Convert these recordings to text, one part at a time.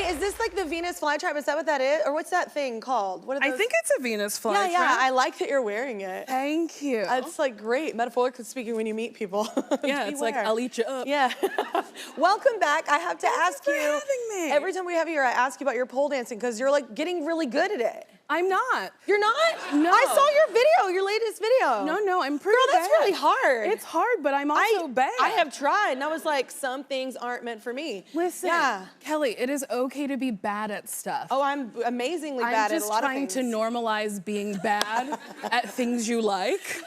Wait, is this like the Venus flytrap? Is that what that is? Or what's that thing called? What are those? I think it's a Venus flytrap. Yeah, I like that you're wearing it. Thank you. It's like great, metaphorically speaking, when you meet people. Yeah, it's like, I'll eat you up. Yeah. Welcome back. I have to ask you. Having me. Every time we have you here, I ask you about your pole dancing because you're like getting really good at it. I'm not. You're not? No. I saw your video, your latest video. No, I'm pretty Girl, that's bad. really hard. It's hard, but I'm also bad. I have tried, and I was like, some things aren't meant for me. Listen, Yeah. Kelly, it is okay to be bad at stuff. Oh, I'm amazingly bad at a lot of I'm things. just trying to normalize being bad at things you like.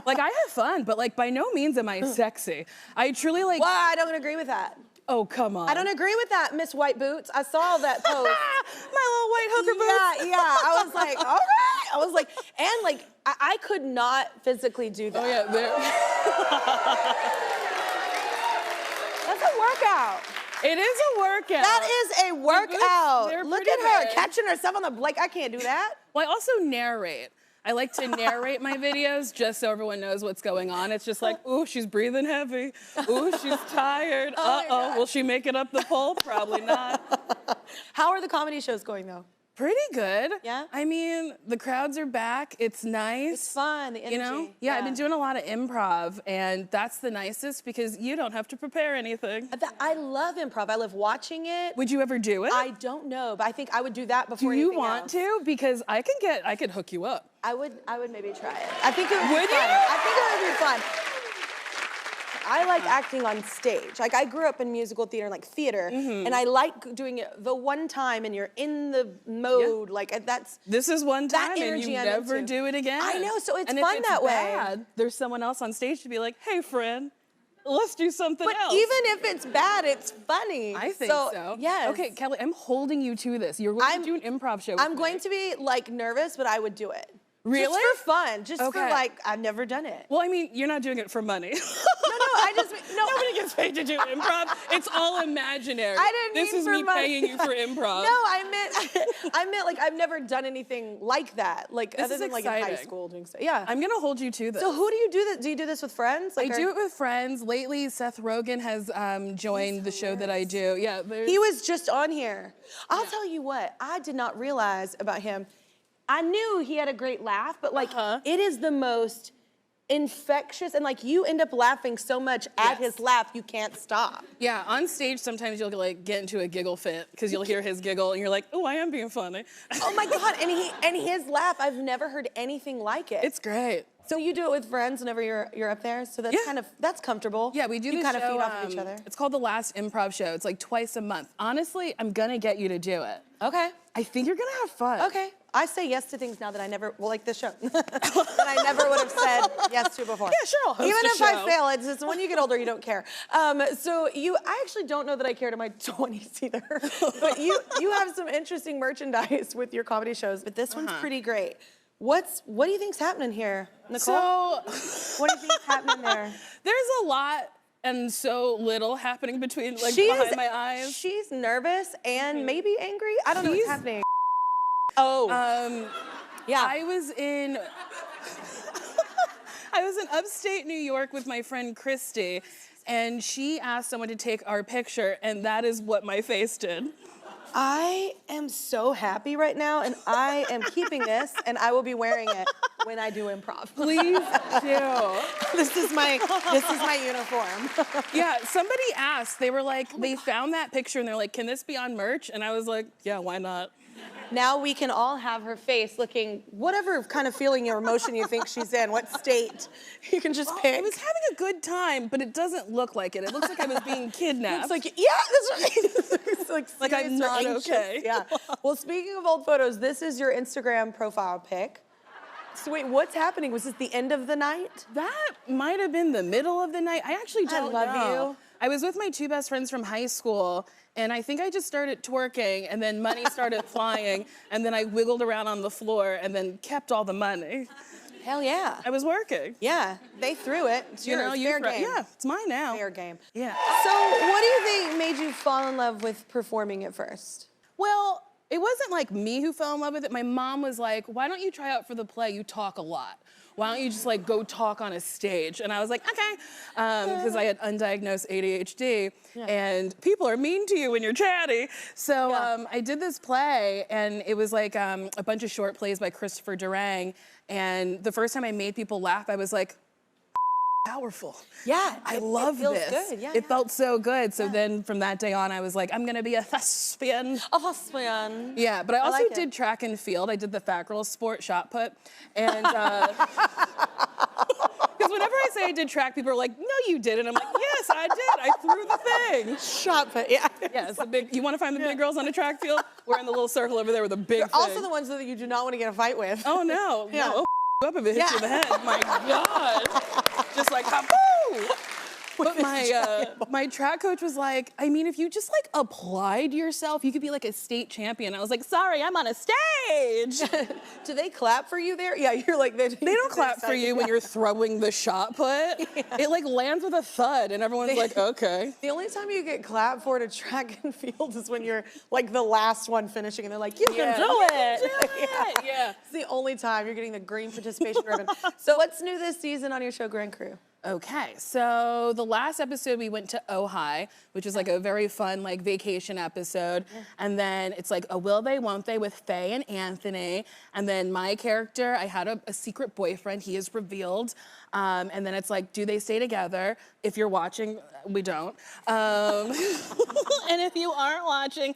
Like, I have fun, but like, by no means am I sexy. I truly like. Well, I don't agree with that. Oh, come on. I don't agree with that, Miss White Boots. I saw that post. My little white hooker boots. Yeah. I was like, all right. I was like, and like, I could not physically do that. Oh yeah, there. That's a workout. It is a workout. That is a workout. they're Look pretty at her big. catching herself on the, like, I can't do that. Well, I also narrate. I like to narrate my videos just so everyone knows what's going on. It's just like, ooh, she's breathing heavy. Ooh, she's tired. Uh-oh, will she make it up the pole? Probably not. How are the comedy shows going though? Pretty good. Yeah? I mean, the crowds are back. It's nice. It's fun, the energy. You know? Yeah, I've been doing a lot of improv, and that's the nicest because you don't have to prepare anything. I love improv. I love watching it. Would you ever do it? I don't know, but I think I would do that before Do you anything want else. to? Because I could hook you up. I would maybe try it. I think it would Would be fun. you? I think it would be fun. I like acting on stage. Like I grew up in musical theater, like theater, and I like doing it the one time and you're in the mode, like that's. This is one That time and energy you I'm never into. do it again. I know, so it's and fun if it's that way. bad, there's someone else on stage to be like, hey friend, let's do something But else. even if it's bad, it's funny. I think so. Yes. Okay, Kelly, I'm holding you to this. You're going to do an improv show with I'm me. going to be like nervous, but I would do it. Really? Just for fun. Just for Okay. like, I've never done it. Well, I mean, you're not doing it for money. No, Nobody gets paid to do improv. It's all imaginary. I didn't This mean is for me money. paying you for improv. No, I meant like I've never done anything like that. Like This other is than like in high exciting. school doing stuff. Yeah. I'm gonna hold you to this. So who do you do this? Do you do this with friends? Like, I do it with friends. Lately, Seth Rogen has joined the show that I do. Yeah, He was just on here. I'll tell you what, I did not realize about him. I knew he had a great laugh, but like it is the most infectious and like you end up laughing so much at his laugh you can't stop. Yeah, on stage sometimes you'll like get into a giggle fit because you'll hear his giggle and you're like, oh, I am being funny. Oh my God, and his laugh, I've never heard anything like it. It's great. So you do it with friends whenever you're up there, so that's that's comfortable. Yeah, we do You this kind of show, feed off of each other. It's called The Last Improv Show. It's like twice a month. Honestly, I'm gonna get you to do it. Okay. I think you're gonna have fun. Okay. I say yes to things now that I never, well, like this show, that I never would have said yes to before. Yeah, sure, I'll host Even a if I show. fail, it's when you get older, you don't care. So I actually don't know that I cared in my 20s either. But you have some interesting merchandise with your comedy shows, but this one's pretty great. What do you think's happening here, Nicole? So, What do you think's happening there? there's a lot and so little happening between, like, behind my eyes. She's nervous and maybe angry. I don't know what's happening. Oh. Yeah. I was in upstate New York with my friend Christy, and she asked someone to take our picture, and that is what my face did. I am so happy right now, and I am keeping this, and I will be wearing it when I do improv. Please do. This is my uniform. Yeah, somebody asked, they were like, they found that picture, and they're like, can this be on merch? And I was like, yeah, why not? Now we can all have her face looking whatever kind of feeling or emotion you think she's in, what state. You can just pick. I was having a good time, but it doesn't look like it. It looks like I was being kidnapped. It's like, yeah, that's right. It's Like I'm serious or not anxious. okay. Yeah. Well, speaking of old photos, this is your Instagram profile pic. So wait, what's happening? Was this the end of the night? That might have been the middle of the night. I actually don't love know. you. I was with my two best friends from high school, and I think I just started twerking, and then money started flying, and then I wiggled around on the floor, and then kept all the money. Hell yeah. I was working. Yeah, they threw it. It's yours. Fair game. Yeah, it's mine now. Fair game. Yeah. So what do you think made you fall in love with performing at first? Well, it wasn't like me who fell in love with it. My mom was like, why don't you try out for the play? You talk a lot. Why don't you just like go talk on a stage? And I was like, okay, because I had undiagnosed ADHD, and people are mean to you when you're chatty. So I did this play, and it was like a bunch of short plays by Christopher Durang. And the first time I made people laugh, I was like, powerful. Yeah, I love this. It feels good. Yeah, it felt so good. So then from that day on, I was like, I'm gonna be a thespian. A thespian. Yeah, but I also like it. did track and field. I did the fat girl sport shot put. And because whenever I say I did track, people are like, no, you didn't. I'm like, yes, I did. I threw the thing. Shot put, yeah. Yeah, it's the big, you wanna find the big girls on a track field? We're in the little circle over there with a big thing. Also the ones that you do not want to get a fight with. Oh no, Yeah. no, up if it hits you in the head. My God. Just like, ha-boo! But my track coach was like, I mean, if you just like applied yourself, you could be like a state champion. I was like, sorry, I'm on a stage. Do they clap for you there? Yeah, you're like, They don't clap for you when you're throwing the shot put. It like lands with a thud and everyone's like, okay. The only time you get clapped for at a track and field is when you're like the last one finishing and they're like, you can do it. Yeah. It's the only time you're getting the green participation ribbon. So what's new this season on your show, Grand Crew? Okay, so the last episode we went to Ojai, which is like a very fun like vacation episode. And then it's like a will they, won't they with Faye and Anthony. And then my character, I had a secret boyfriend, he is revealed. And then it's like, do they stay together? If you're watching, we don't. And if you aren't watching,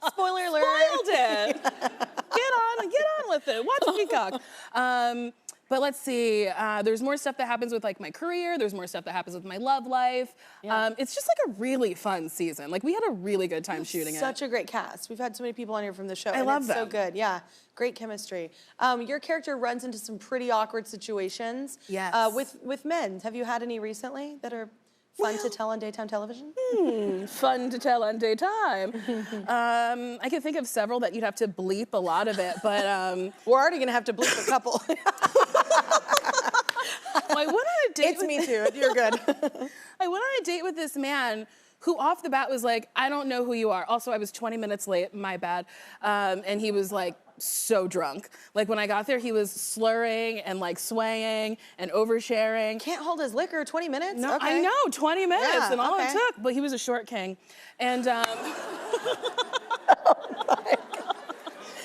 Spoiler alert. spoiled it. Get on with it. Watch Peacock. But let's see, there's more stuff that happens with like my career, there's more stuff that happens with my love life. It's just like a really fun season. Like we had a really good time shooting it. Such a great cast. We've had so many people on here from the show. I love it's them. so good, yeah. Great chemistry. Your character runs into some pretty awkward situations. Yes. With men. Have you had any recently that are fun to tell on daytime television? Fun to tell on daytime. I can think of several that you'd have to bleep a lot of it, but We're already gonna have to bleep a couple. I went on a date. It's me too. You're good. I went on a date with this man who off the bat was like, I don't know who you are. Also, I was 20 minutes late, my bad. And he was like so drunk. Like when I got there, he was slurring and like swaying and oversharing. Can't hold his liquor 20 minutes? No, Okay. I know, 20 minutes Yeah, and all okay. it took, but he was a short king. And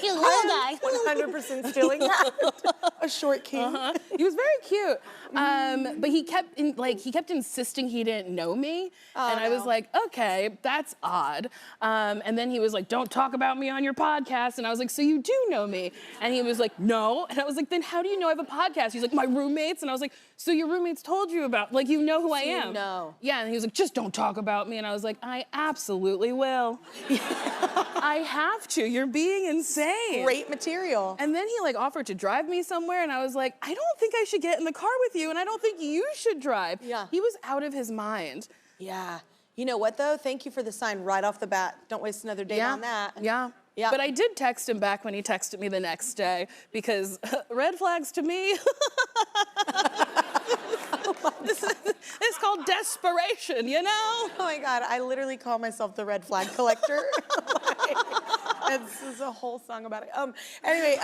You little guy. 100% stealing that. A short king. he was very cute. But he kept insisting he didn't know me. And I was like, okay, that's odd. And then he was like, don't talk about me on your podcast. And I was like, so you do know me? And he was like, no. And I was like, then how do you know I have a podcast? He's like, my roommates. And I was like, so your roommates told you about, like, you know who I am. you know. Yeah, and he was like, just don't talk about me. And I was like, I absolutely will. I have to, you're being insane. Great material. And then he like offered to drive me somewhere and I was like, I don't think I should get in the car with you and I don't think you should drive. Yeah. He was out of his mind. Yeah. You know what though? Thank you for the sign right off the bat. Don't waste another day on that. Yeah. Yeah. But I did text him back when he texted me the next day because red flags to me. It's called desperation, you know? Oh my God, I literally call myself the red flag collector. This is a whole song about it. Anyway,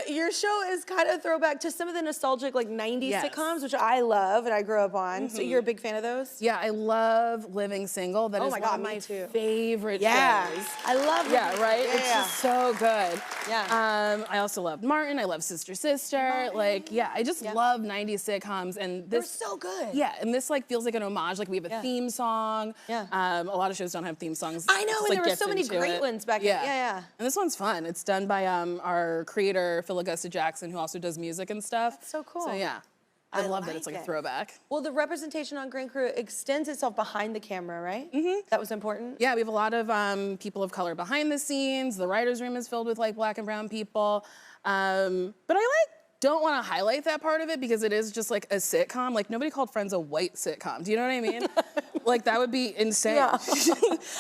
your show is kind of a throwback to some of the nostalgic like 90s Yes. sitcoms, which I love and I grew up on. So you're a big fan of those? Yeah, I love Living Single. That Oh is my one God, of me my too. favorite Yeah. shows. I love it. Yeah, right? Yeah, It's yeah. just so good. Yeah. I also love Martin. I love Sister Sister. Like, yeah, I just love 90s sitcoms. And They're this, so good. yeah, and this like feels like an homage. Like we have a Yeah. theme song. Yeah. A lot of shows don't have theme songs. I know, This, and like, there were gets so many into great it. ones back then. Yeah. And this one's fun. It's done by our creator, Phil Augusta Jackson, who also does music and stuff. That's so cool. So yeah, I love that like it's like a it. throwback. Well, the representation on Grand Crew extends itself behind the camera, right? Mm-hmm. That was important? Yeah, we have a lot of people of color behind the scenes. The writer's room is filled with like black and brown people. But I don't want to highlight that part of it because it is just like a sitcom. Like nobody called Friends a white sitcom. Do you know what I mean? Like that would be insane. Yeah.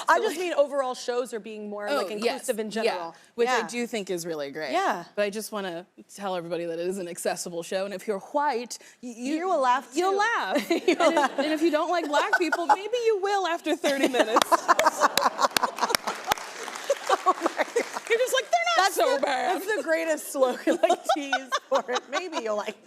I just mean overall shows are being more like inclusive in general. Yeah, which I do think is really great. Yeah. But I just want to tell everybody that it is an accessible show, and if you're white, You will laugh, You'll too. laugh. And if you don't like black people, maybe you will after 30 minutes. That's the greatest slogan, like tease for it. Maybe you'll like